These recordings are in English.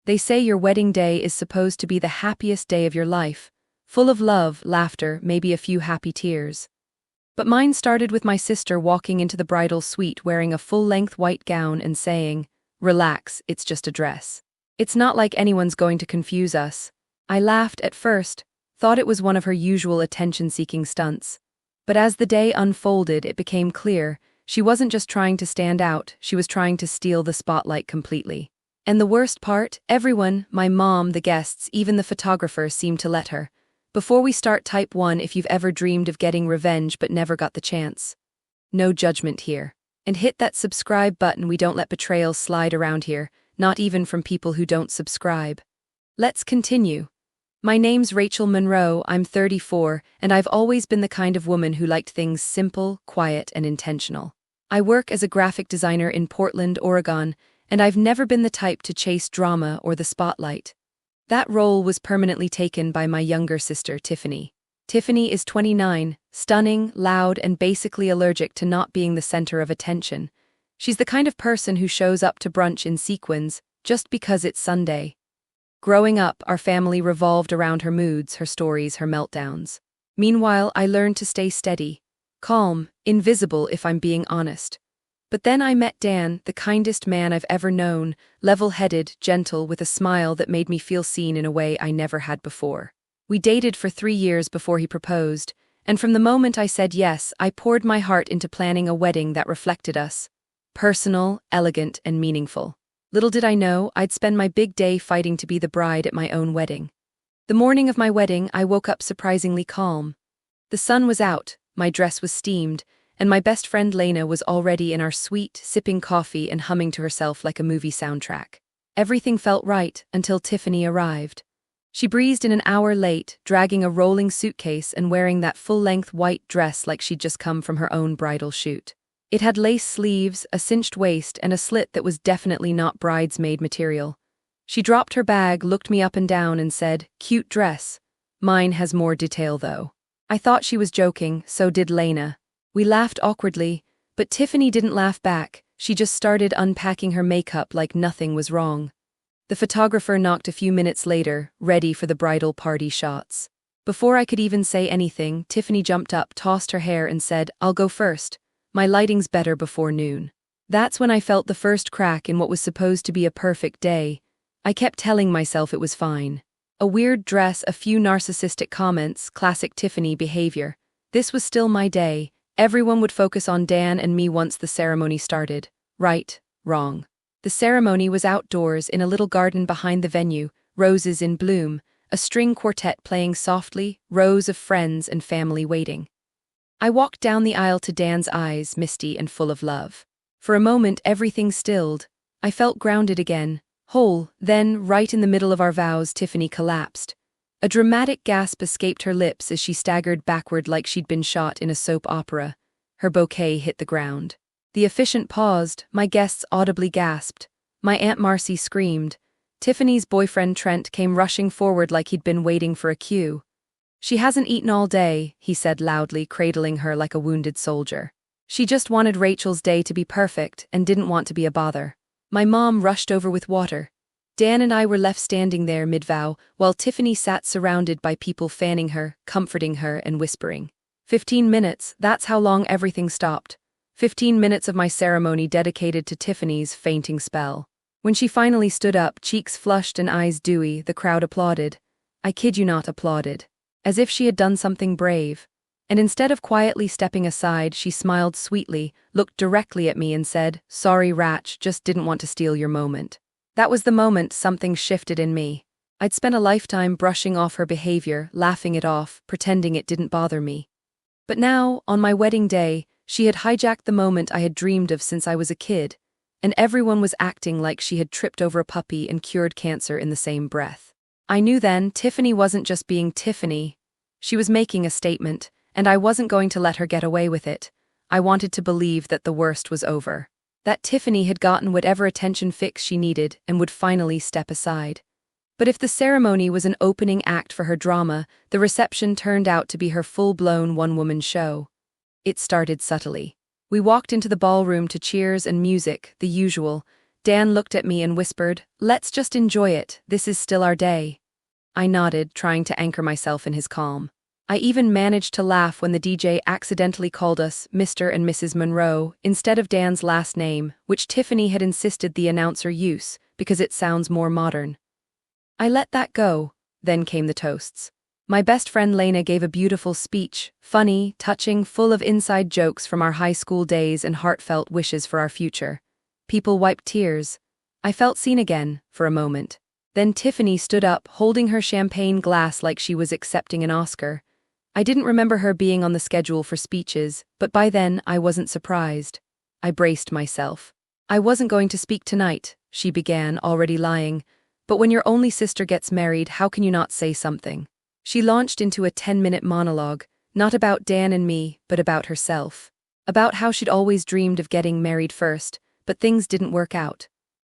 They say your wedding day is supposed to be the happiest day of your life, full of love, laughter, maybe a few happy tears. But mine started with my sister walking into the bridal suite wearing a full-length white gown and saying, "Relax, it's just a dress. It's not like anyone's going to confuse us." I laughed at first, thought it was one of her usual attention-seeking stunts. But as the day unfolded, it became clear she wasn't just trying to stand out, she was trying to steal the spotlight completely. And the worst part, everyone, my mom, the guests, even the photographer, seemed to let her. Before we start, type 1 if you've ever dreamed of getting revenge but never got the chance. No judgment here. And hit that subscribe button, we don't let betrayal slide around here, not even from people who don't subscribe. Let's continue. My name's Rachel Monroe, I'm 34, and I've always been the kind of woman who liked things simple, quiet, and intentional. I work as a graphic designer in Portland, Oregon, and I've never been the type to chase drama or the spotlight. That role was permanently taken by my younger sister, Tiffany. Tiffany is 29, stunning, loud, and basically allergic to not being the center of attention. She's the kind of person who shows up to brunch in sequins just because it's Sunday. Growing up, our family revolved around her moods, her stories, her meltdowns. Meanwhile, I learned to stay steady, calm, invisible if I'm being honest. But then I met Dan, the kindest man I've ever known, level-headed, gentle, with a smile that made me feel seen in a way I never had before. We dated for 3 years before he proposed, and from the moment I said yes, I poured my heart into planning a wedding that reflected us. Personal, elegant, and meaningful. Little did I know, I'd spend my big day fighting to be the bride at my own wedding. The morning of my wedding, I woke up surprisingly calm. The sun was out, my dress was steamed, and my best friend Lena was already in our suite, sipping coffee and humming to herself like a movie soundtrack. Everything felt right until Tiffany arrived. She breezed in an hour late, dragging a rolling suitcase and wearing that full-length white dress like she'd just come from her own bridal shoot. It had lace sleeves, a cinched waist, and a slit that was definitely not bridesmaid material. She dropped her bag, looked me up and down, and said, "Cute dress. Mine has more detail, though." I thought she was joking, so did Lena. We laughed awkwardly, but Tiffany didn't laugh back. She just started unpacking her makeup like nothing was wrong. The photographer knocked a few minutes later, ready for the bridal party shots. Before I could even say anything, Tiffany jumped up, tossed her hair, and said, "I'll go first. My lighting's better before noon." That's when I felt the first crack in what was supposed to be a perfect day. I kept telling myself it was fine. A weird dress, a few narcissistic comments, classic Tiffany behavior. This was still my day. Everyone would focus on Dan and me once the ceremony started. Right, wrong. The ceremony was outdoors in a little garden behind the venue, roses in bloom, a string quartet playing softly, rows of friends and family waiting. I walked down the aisle to Dan's eyes, misty and full of love. For a moment, everything stilled. I felt grounded again, whole. Then, right in the middle of our vows, Tiffany collapsed. A dramatic gasp escaped her lips as she staggered backward like she'd been shot in a soap opera. Her bouquet hit the ground. The officiant paused, my guests audibly gasped. My Aunt Marcy screamed. Tiffany's boyfriend Trent came rushing forward like he'd been waiting for a cue. "She hasn't eaten all day," he said loudly, cradling her like a wounded soldier. "She just wanted Rachel's day to be perfect and didn't want to be a bother." My mom rushed over with water. Dan and I were left standing there mid-vow, while Tiffany sat surrounded by people fanning her, comforting her, and whispering. 15 minutes, that's how long everything stopped. 15 minutes of my ceremony dedicated to Tiffany's fainting spell. When she finally stood up, cheeks flushed and eyes dewy, the crowd applauded. I kid you not, applauded. As if she had done something brave. And instead of quietly stepping aside, she smiled sweetly, looked directly at me and said, "Sorry, Ratch, just didn't want to steal your moment." That was the moment something shifted in me. I'd spent a lifetime brushing off her behavior, laughing it off, pretending it didn't bother me. But now, on my wedding day, she had hijacked the moment I had dreamed of since I was a kid, and everyone was acting like she had tripped over a puppy and cured cancer in the same breath. I knew then Tiffany wasn't just being Tiffany. She was making a statement, and I wasn't going to let her get away with it. I wanted to believe that the worst was over. That Tiffany had gotten whatever attention fix she needed and would finally step aside. But if the ceremony was an opening act for her drama, the reception turned out to be her full-blown one-woman show. It started subtly. We walked into the ballroom to cheers and music, the usual. Dan looked at me and whispered, "Let's just enjoy it, this is still our day." I nodded, trying to anchor myself in his calm. I even managed to laugh when the DJ accidentally called us Mr. and Mrs. Monroe instead of Dan's last name, which Tiffany had insisted the announcer use because it sounds more modern. I let that go. Then came the toasts. My best friend Lena gave a beautiful speech, funny, touching, full of inside jokes from our high school days and heartfelt wishes for our future. People wiped tears. I felt seen again, for a moment. Then Tiffany stood up, holding her champagne glass like she was accepting an Oscar. I didn't remember her being on the schedule for speeches, but by then I wasn't surprised. I braced myself. "I wasn't going to speak tonight," she began, already lying. "But when your only sister gets married, how can you not say something?" She launched into a 10-minute monologue, not about Dan and me, but about herself. About how she'd always dreamed of getting married first, but things didn't work out.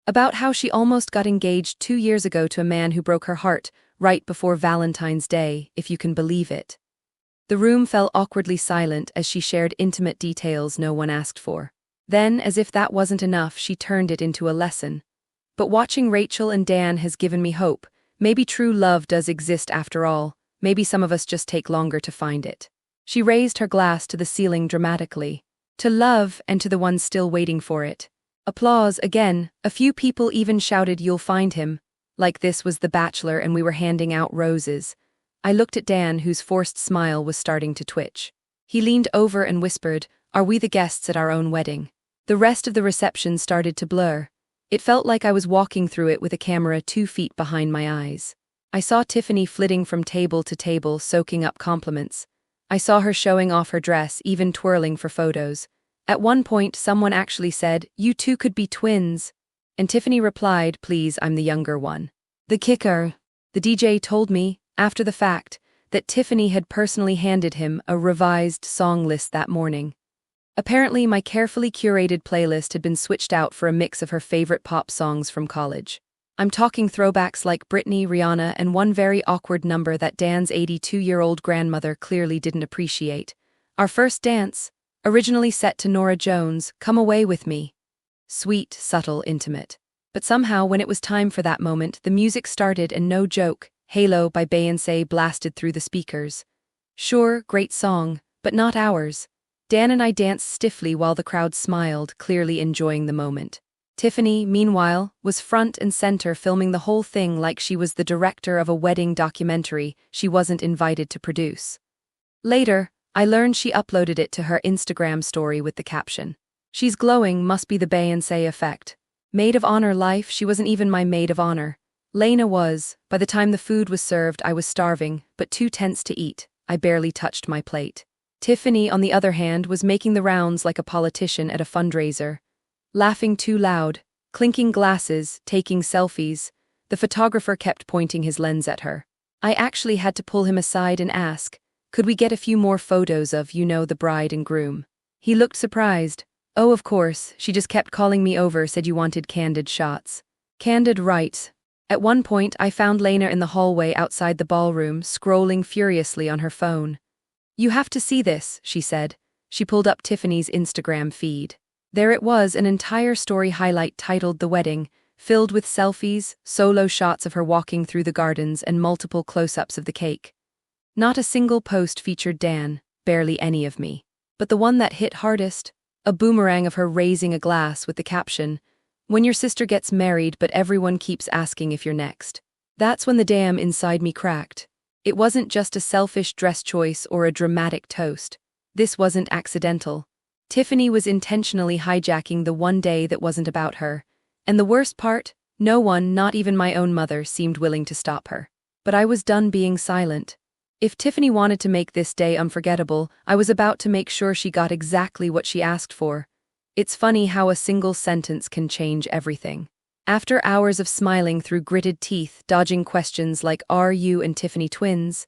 About how she almost got engaged 2 years ago to a man who broke her heart, right before Valentine's Day, if you can believe it. The room fell awkwardly silent as she shared intimate details no one asked for. Then, as if that wasn't enough, she turned it into a lesson. "But watching Rachel and Dan has given me hope. Maybe true love does exist after all. Maybe some of us just take longer to find it." She raised her glass to the ceiling dramatically. "To love and to the ones still waiting for it." Applause again. A few people even shouted, "You'll find him," like this was The Bachelor and we were handing out roses. I looked at Dan, whose forced smile was starting to twitch. He leaned over and whispered, "Are we the guests at our own wedding?" The rest of the reception started to blur. It felt like I was walking through it with a camera 2 feet behind my eyes. I saw Tiffany flitting from table to table, soaking up compliments. I saw her showing off her dress, even twirling for photos. At one point, someone actually said, "You two could be twins." And Tiffany replied, "Please, I'm the younger one." The kicker. The DJ told me, after the fact, that Tiffany had personally handed him a revised song list that morning. Apparently, my carefully curated playlist had been switched out for a mix of her favorite pop songs from college. I'm talking throwbacks like Britney, Rihanna, and one very awkward number that Dan's 82-year-old grandmother clearly didn't appreciate. Our first dance, originally set to Norah Jones' "Come Away With Me." Sweet, subtle, intimate. But somehow, when it was time for that moment, the music started and no joke, "Halo" by Beyoncé blasted through the speakers. Sure, great song, but not ours. Dan and I danced stiffly while the crowd smiled, clearly enjoying the moment. Tiffany, meanwhile, was front and center filming the whole thing like she was the director of a wedding documentary she wasn't invited to produce. Later, I learned she uploaded it to her Instagram story with the caption, "She's glowing, must be the Beyoncé effect." Maid of honor life, she wasn't even my maid of honor. Lena was. By the time the food was served, I was starving, but too tense to eat. I barely touched my plate. Tiffany, on the other hand, was making the rounds like a politician at a fundraiser. Laughing too loud, clinking glasses, taking selfies. The photographer kept pointing his lens at her. I actually had to pull him aside and ask, could we get a few more photos of, the bride and groom? He looked surprised. "Oh, of course, she just kept calling me over, said you wanted candid shots." Candid, right. At one point, I found Lena in the hallway outside the ballroom, scrolling furiously on her phone. "You have to see this," she said. She pulled up Tiffany's Instagram feed. There it was, an entire story highlight titled "The Wedding," filled with selfies, solo shots of her walking through the gardens, and multiple close-ups of the cake. Not a single post featured Dan, barely any of me. But the one that hit hardest, a boomerang of her raising a glass with the caption, "When your sister gets married, but everyone keeps asking if you're next." That's when the dam inside me cracked. It wasn't just a selfish dress choice or a dramatic toast. This wasn't accidental. Tiffany was intentionally hijacking the one day that wasn't about her. And the worst part, no one, not even my own mother, seemed willing to stop her. But I was done being silent. If Tiffany wanted to make this day unforgettable, I was about to make sure she got exactly what she asked for. It's funny how a single sentence can change everything. After hours of smiling through gritted teeth, dodging questions like "Are you and Tiffany twins?"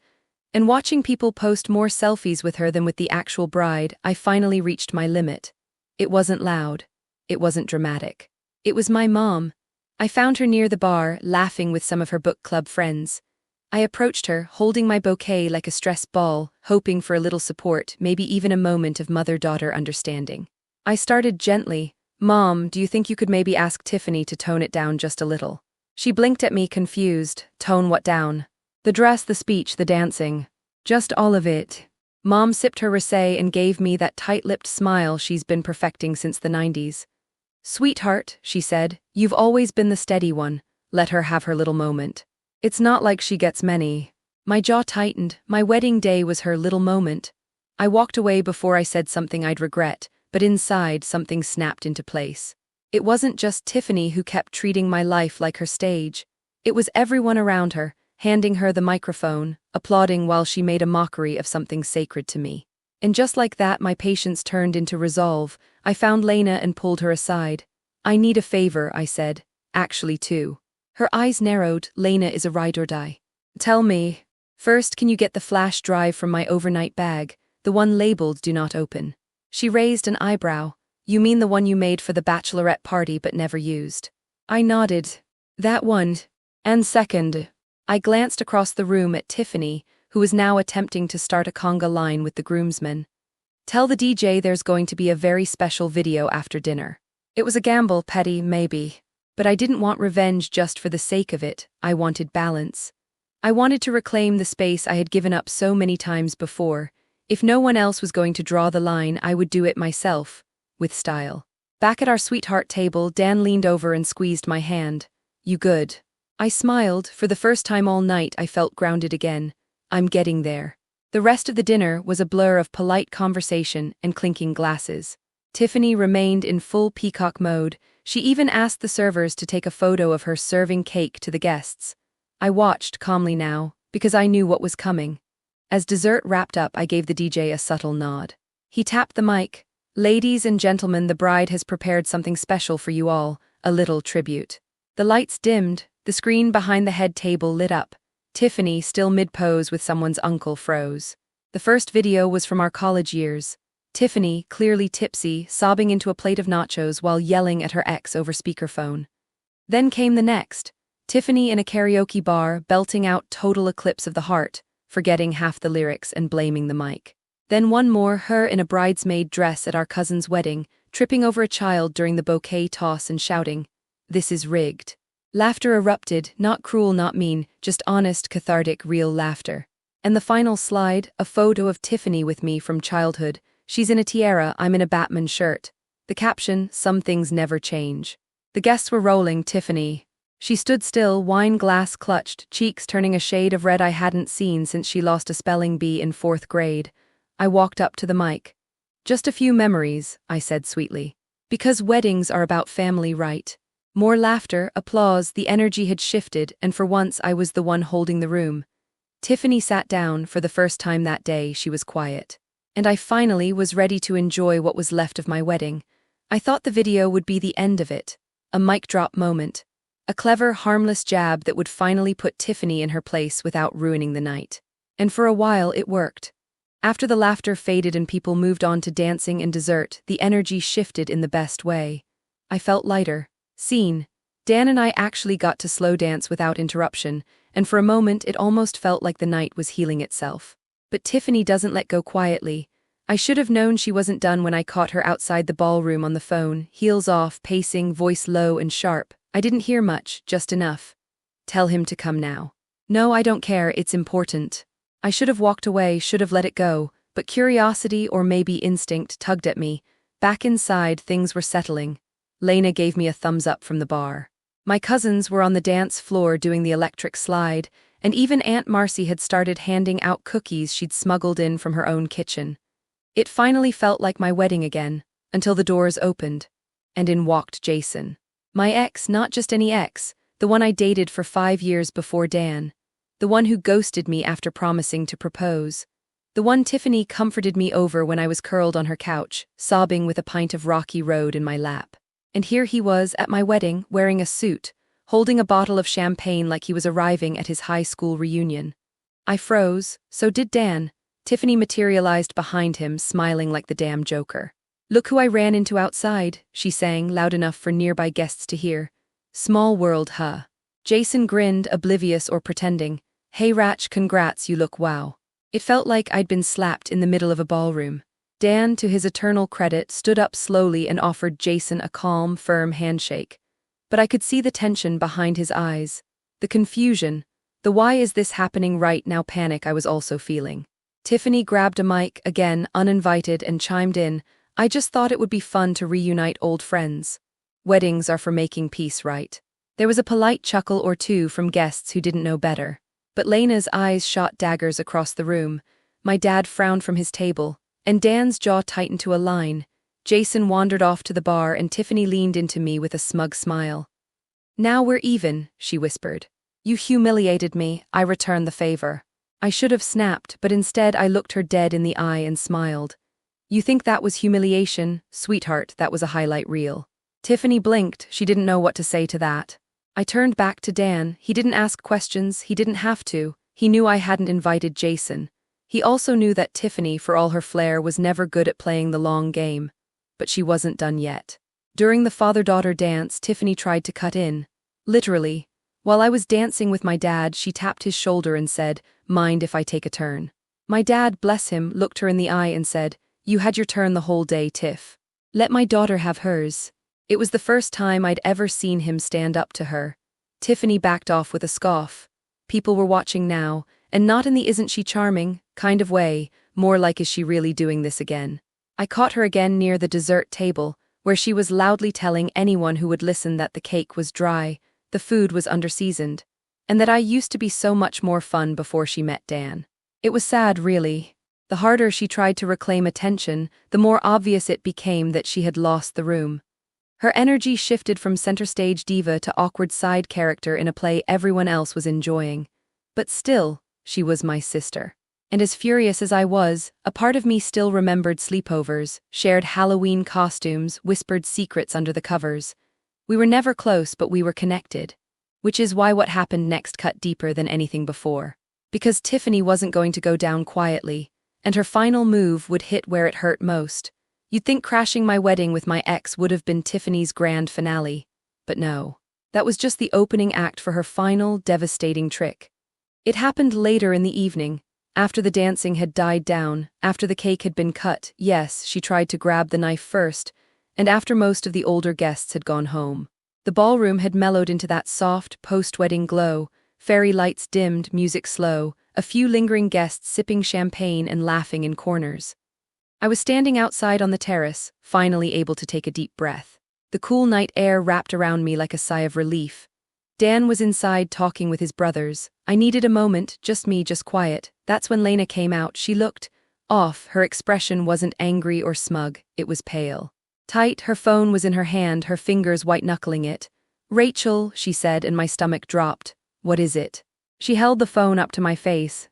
and watching people post more selfies with her than with the actual bride, I finally reached my limit. It wasn't loud. It wasn't dramatic. It was my mom. I found her near the bar, laughing with some of her book club friends. I approached her, holding my bouquet like a stress ball, hoping for a little support, maybe even a moment of mother-daughter understanding. I started gently, "Mom, do you think you could maybe ask Tiffany to tone it down just a little?" She blinked at me, confused. Tone what down? The dress, the speech, the dancing. Just all of it. Mom sipped her rosé and gave me that tight-lipped smile she's been perfecting since the 90s. "Sweetheart," she said, "you've always been the steady one. Let her have her little moment. It's not like she gets many." My jaw tightened. My wedding day was her little moment. I walked away before I said something I'd regret, but inside something snapped into place. It wasn't just Tiffany who kept treating my life like her stage. It was everyone around her, handing her the microphone, applauding while she made a mockery of something sacred to me. And just like that, my patience turned into resolve. I found Lena and pulled her aside. "I need a favor," I said. "Actually, two." Her eyes narrowed. "Lena is a ride or die." "Tell me." "First, can you get the flash drive from my overnight bag, the one labeled "Do Not Open"?" She raised an eyebrow. "You mean the one you made for the bachelorette party but never used?" I nodded. "That one. And second." I glanced across the room at Tiffany, who was now attempting to start a conga line with the groomsmen. "Tell the DJ there's going to be a very special video after dinner." It was a gamble, petty, maybe. But I didn't want revenge just for the sake of it. I wanted balance. I wanted to reclaim the space I had given up so many times before. If no one else was going to draw the line, I would do it myself, with style. Back at our sweetheart table, Dan leaned over and squeezed my hand. "You good?" I smiled. For the first time all night, I felt grounded again. I'm getting there. The rest of the dinner was a blur of polite conversation and clinking glasses. Tiffany remained in full peacock mode. She even asked the servers to take a photo of her serving cake to the guests. I watched calmly now, because I knew what was coming. As dessert wrapped up, I gave the DJ a subtle nod. He tapped the mic. "Ladies and gentlemen, the bride has prepared something special for you all, a little tribute." The lights dimmed, the screen behind the head table lit up. Tiffany, still mid-pose with someone's uncle, froze. The first video was from our college years. Tiffany, clearly tipsy, sobbing into a plate of nachos while yelling at her ex over speakerphone. Then came the next. Tiffany in a karaoke bar, belting out Total Eclipse of the Heart, forgetting half the lyrics and blaming the mic. Then one more, her in a bridesmaid dress at our cousin's wedding, tripping over a child during the bouquet toss and shouting, "This is rigged." Laughter erupted, not cruel, not mean, just honest, cathartic, real laughter. And the final slide, a photo of Tiffany with me from childhood. She's in a tiara, I'm in a Batman shirt. The caption, "Some things never change." The guests were rolling. Tiffany. She stood still, wine glass clutched, cheeks turning a shade of red I hadn't seen since she lost a spelling bee in 4th grade. I walked up to the mic. "Just a few memories," I said sweetly. "Because weddings are about family, right?" More laughter, applause, the energy had shifted, and for once I was the one holding the room. Tiffany sat down. For the first time that day, she was quiet. And I finally was ready to enjoy what was left of my wedding. I thought the video would be the end of it. A mic drop moment. A clever, harmless jab that would finally put Tiffany in her place without ruining the night. And for a while, it worked. After the laughter faded and people moved on to dancing and dessert, the energy shifted in the best way. I felt lighter. Seen. Dan and I actually got to slow dance without interruption, and for a moment it almost felt like the night was healing itself. But Tiffany doesn't let go quietly. I should have known she wasn't done when I caught her outside the ballroom on the phone, heels off, pacing, voice low and sharp. I didn't hear much, just enough. "Tell him to come now." "No, I don't care, it's important." I should have walked away, should have let it go, but curiosity or maybe instinct tugged at me. Back inside, things were settling. Lena gave me a thumbs up from the bar. My cousins were on the dance floor doing the electric slide, and even Aunt Marcy had started handing out cookies she'd smuggled in from her own kitchen. It finally felt like my wedding again, until the doors opened. And in walked Jason. My ex, not just any ex, the one I dated for 5 years before Dan. The one who ghosted me after promising to propose. The one Tiffany comforted me over when I was curled on her couch, sobbing with a pint of Rocky Road in my lap. And here he was at my wedding, wearing a suit, holding a bottle of champagne like he was arriving at his high school reunion. I froze, so did Dan. Tiffany materialized behind him, smiling like the damn Joker. "Look who I ran into outside," she sang, loud enough for nearby guests to hear. "Small world, huh?" Jason grinned, oblivious or pretending. "Hey Ratch, congrats, you look wow." It felt like I'd been slapped in the middle of a ballroom. Dan, to his eternal credit, stood up slowly and offered Jason a calm, firm handshake. But I could see the tension behind his eyes, the confusion, the why is this happening right now panic I was also feeling. Tiffany grabbed a mic, again, uninvited, and chimed in, "I just thought it would be fun to reunite old friends. Weddings are for making peace, right?" There was a polite chuckle or two from guests who didn't know better. But Lena's eyes shot daggers across the room. My dad frowned from his table, and Dan's jaw tightened to a line. Jason wandered off to the bar and Tiffany leaned into me with a smug smile. "Now we're even," she whispered. "You humiliated me, I return the favor." I should have snapped, but instead I looked her dead in the eye and smiled. "You think that was humiliation? Sweetheart, that was a highlight reel." Tiffany blinked, she didn't know what to say to that. I turned back to Dan. He didn't ask questions, he didn't have to. He knew I hadn't invited Jason. He also knew that Tiffany, for all her flair, was never good at playing the long game. But she wasn't done yet. During the father-daughter dance, Tiffany tried to cut in. Literally. While I was dancing with my dad, she tapped his shoulder and said, "Mind if I take a turn?" My dad, bless him, looked her in the eye and said, "You had your turn the whole day, Tiff. Let my daughter have hers." It was the first time I'd ever seen him stand up to her. Tiffany backed off with a scoff. People were watching now, and not in the "isn't she charming" kind of way, more like "is she really doing this again?" I caught her again near the dessert table, where she was loudly telling anyone who would listen that the cake was dry, the food was underseasoned, and that I used to be so much more fun before she met Dan. It was sad, really. The harder she tried to reclaim attention, the more obvious it became that she had lost the room. Her energy shifted from center stage diva to awkward side character in a play everyone else was enjoying. But still, she was my sister. And as furious as I was, a part of me still remembered sleepovers, shared Halloween costumes, whispered secrets under the covers. We were never close, but we were connected. Which is why what happened next cut deeper than anything before. Because Tiffany wasn't going to go down quietly, and her final move would hit where it hurt most. You'd think crashing my wedding with my ex would have been Tiffany's grand finale. But no. That was just the opening act for her final, devastating trick. It happened later in the evening, after the dancing had died down, after the cake had been cut. Yes, she tried to grab the knife first, and after most of the older guests had gone home. The ballroom had mellowed into that soft, post-wedding glow, fairy lights dimmed, music slow, a few lingering guests sipping champagne and laughing in corners. I was standing outside on the terrace, finally able to take a deep breath. The cool night air wrapped around me like a sigh of relief. Dan was inside talking with his brothers. I needed a moment, just me, just quiet. That's when Lena came out. She looked off. Her expression wasn't angry or smug, it was pale. Tight, her phone was in her hand, her fingers white-knuckling it. "Rachel," she said, and my stomach dropped. "What is it?" She held the phone up to my face.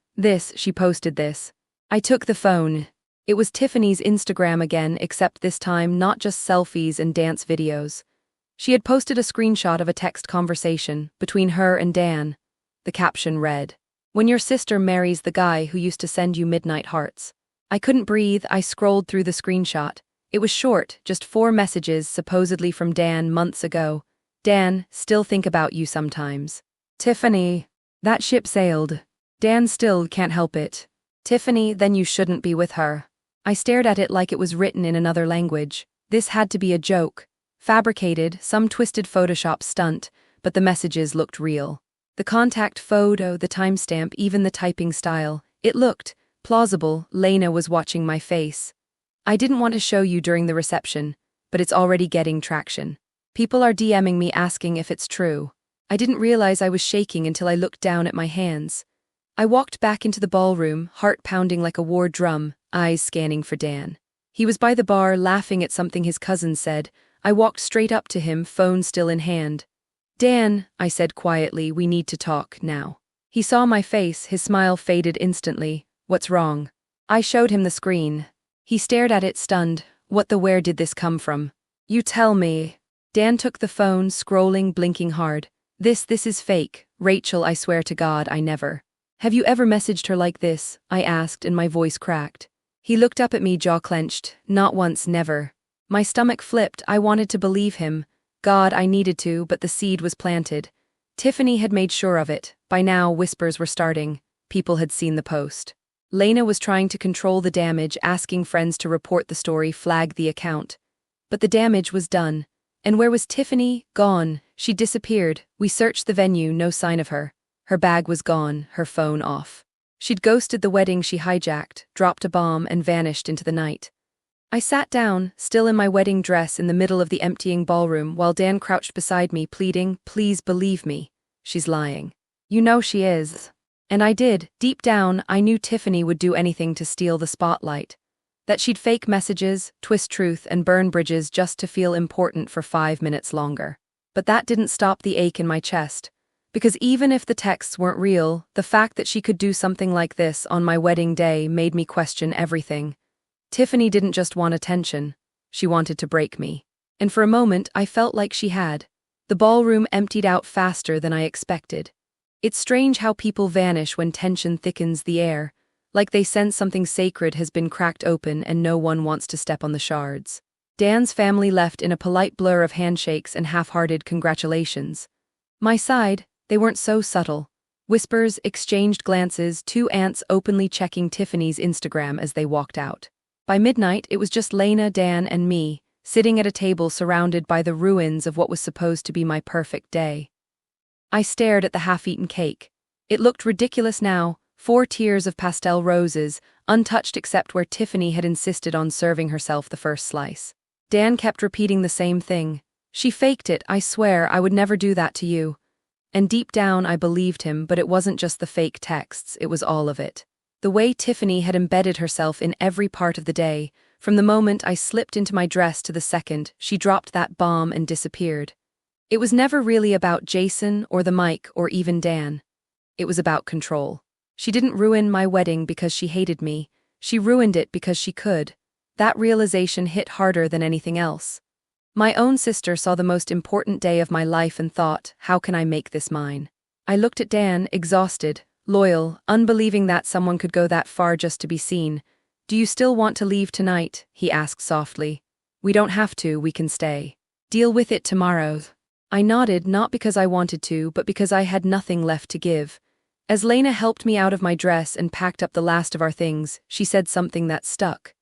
She posted this. I took the phone. It was Tiffany's Instagram again, except this time not just selfies and dance videos. She had posted a screenshot of a text conversation between her and Dan. The caption read, "When your sister marries the guy who used to send you midnight hearts." I couldn't breathe. I scrolled through the screenshot. It was short, just 4 messages supposedly from Dan months ago. "Dan, still think about you sometimes." "Tiffany, that ship sailed." "Dan, still can't help it." "Tiffany, then you shouldn't be with her." I stared at it like it was written in another language. This had to be a joke. Fabricated, some twisted Photoshop stunt, but the messages looked real. The contact photo, the timestamp, even the typing style. It looked plausible. Lena was watching my face. "I didn't want to show you during the reception, but it's already getting traction. People are DMing me asking if it's true." I didn't realize I was shaking until I looked down at my hands. I walked back into the ballroom, heart pounding like a war drum, eyes scanning for Dan. He was by the bar, laughing at something his cousin said. I walked straight up to him, phone still in hand. "Dan," I said quietly, "we need to talk now." He saw my face, his smile faded instantly. "What's wrong?" I showed him the screen. He stared at it, stunned. Where did this come from?" "You tell me." Dan took the phone, scrolling, blinking hard. This is fake. Rachel, I swear to God, I never." "Have you ever messaged her like this?" I asked, and my voice cracked. He looked up at me, jaw clenched. "Not once, never." My stomach flipped. I wanted to believe him. God, I needed to, but the seed was planted. Tiffany had made sure of it. By now, whispers were starting. People had seen the post. Lena was trying to control the damage, asking friends to report the story, flag the account. But the damage was done. And where was Tiffany? Gone. She disappeared. We searched the venue, no sign of her. Her bag was gone, her phone off. She'd ghosted the wedding she hijacked, dropped a bomb, and vanished into the night. I sat down, still in my wedding dress, in the middle of the emptying ballroom, while Dan crouched beside me, pleading, "Please believe me. She's lying. You know she is." And I did. Deep down, I knew Tiffany would do anything to steal the spotlight. That she'd fake messages, twist truth, and burn bridges just to feel important for 5 minutes longer. But that didn't stop the ache in my chest. Because even if the texts weren't real, the fact that she could do something like this on my wedding day made me question everything. Tiffany didn't just want attention. She wanted to break me. And for a moment, I felt like she had. The ballroom emptied out faster than I expected. It's strange how people vanish when tension thickens the air, like they sense something sacred has been cracked open and no one wants to step on the shards. Dan's family left in a polite blur of handshakes and half-hearted congratulations. My side, they weren't so subtle. Whispers, exchanged glances, 2 aunts openly checking Tiffany's Instagram as they walked out. By midnight, it was just Lena, Dan, and me, sitting at a table surrounded by the ruins of what was supposed to be my perfect day. I stared at the half-eaten cake. It looked ridiculous now, 4 tiers of pastel roses, untouched except where Tiffany had insisted on serving herself the first slice. Dan kept repeating the same thing. "She faked it, I swear, I would never do that to you." And deep down I believed him, but it wasn't just the fake texts, it was all of it. The way Tiffany had embedded herself in every part of the day, from the moment I slipped into my dress to the second she dropped that bomb and disappeared. It was never really about Jason or the mic or even Dan. It was about control. She didn't ruin my wedding because she hated me. She ruined it because she could. That realization hit harder than anything else. My own sister saw the most important day of my life and thought, how can I make this mine? I looked at Dan, exhausted, loyal, unbelieving that someone could go that far just to be seen. "Do you still want to leave tonight?" he asked softly. "We don't have to, we can stay. Deal with it tomorrow." I nodded, not because I wanted to, but because I had nothing left to give. As Lena helped me out of my dress and packed up the last of our things, she said something that stuck.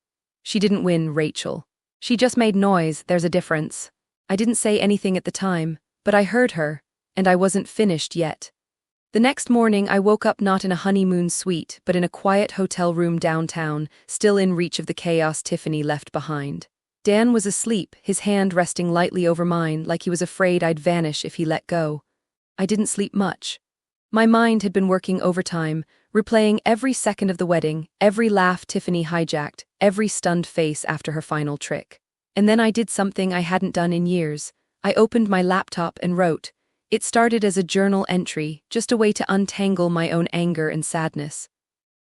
She didn't win, Rachel. She just made noise, there's a difference. I didn't say anything at the time, but I heard her, and I wasn't finished yet. The next morning I woke up not in a honeymoon suite, but in a quiet hotel room downtown, still in reach of the chaos Tiffany left behind. Dan was asleep, his hand resting lightly over mine, like he was afraid I'd vanish if he let go. I didn't sleep much. My mind had been working overtime, replaying every second of the wedding, every laugh Tiffany hijacked, every stunned face after her final trick. And then I did something I hadn't done in years. I opened my laptop and wrote. It started as a journal entry, just a way to untangle my own anger and sadness.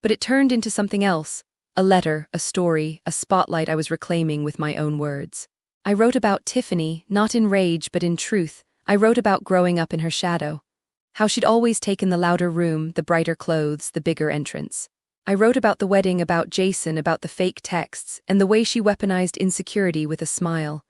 But it turned into something else. A letter, a story, a spotlight I was reclaiming with my own words. I wrote about Tiffany, not in rage but in truth. I wrote about growing up in her shadow. How she'd always taken the louder room, the brighter clothes, the bigger entrance. I wrote about the wedding, about Jason, about the fake texts, and the way she weaponized insecurity with a smile.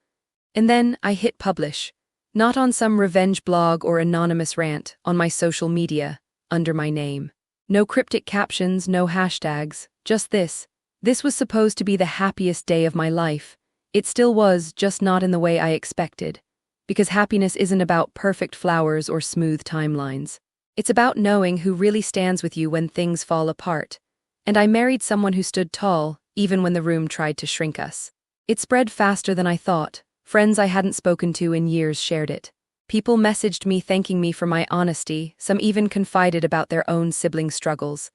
And then I hit publish. Not on some revenge blog or anonymous rant, on my social media, under my name. No cryptic captions, no hashtags, just this. This was supposed to be the happiest day of my life. It still was, just not in the way I expected. Because happiness isn't about perfect flowers or smooth timelines. It's about knowing who really stands with you when things fall apart. And I married someone who stood tall, even when the room tried to shrink us. It spread faster than I thought. Friends I hadn't spoken to in years shared it. People messaged me thanking me for my honesty, some even confided about their own sibling struggles.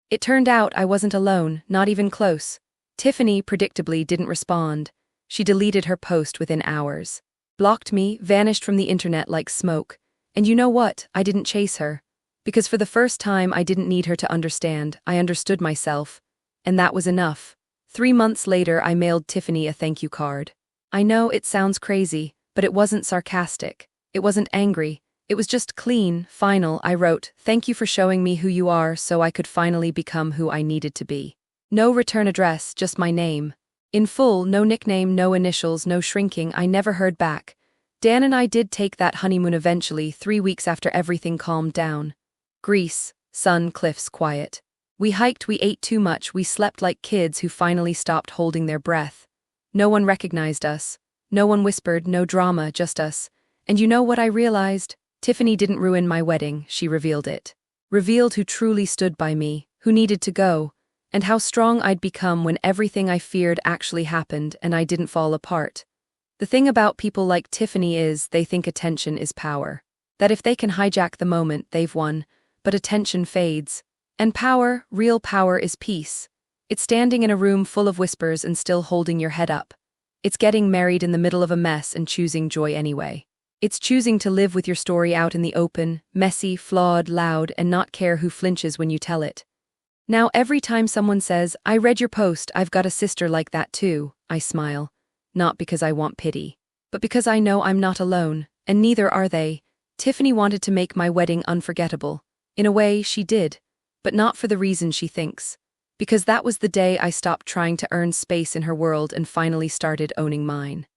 It turned out I wasn't alone, not even close. Tiffany, predictably, didn't respond. She deleted her post within hours. Blocked me, vanished from the internet like smoke. And you know what? I didn't chase her. Because for the first time I didn't need her to understand, I understood myself. And that was enough. 3 months later I mailed Tiffany a thank you card. I know it sounds crazy, but it wasn't sarcastic. It wasn't angry. It was just clean, final. I wrote, "Thank you for showing me who you are so I could finally become who I needed to be." No return address, just my name. In full, no nickname, no initials, no shrinking. I never heard back. Dan and I did take that honeymoon eventually, 3 weeks after everything calmed down. Greece, sun, cliffs, quiet. We hiked, we ate too much, we slept like kids who finally stopped holding their breath. No one recognized us. No one whispered, no drama, just us. And you know what I realized? Tiffany didn't ruin my wedding, she revealed it. Revealed who truly stood by me, who needed to go, and how strong I'd become when everything I feared actually happened and I didn't fall apart. The thing about people like Tiffany is they think attention is power. That if they can hijack the moment, they've won, but attention fades. And power, real power, is peace. It's standing in a room full of whispers and still holding your head up. It's getting married in the middle of a mess and choosing joy anyway. It's choosing to live with your story out in the open, messy, flawed, loud, and not care who flinches when you tell it. Now every time someone says, "I read your post, I've got a sister like that too," I smile. Not because I want pity, but because I know I'm not alone, and neither are they. Tiffany wanted to make my wedding unforgettable. In a way, she did, but not for the reason she thinks. Because that was the day I stopped trying to earn space in her world and finally started owning mine.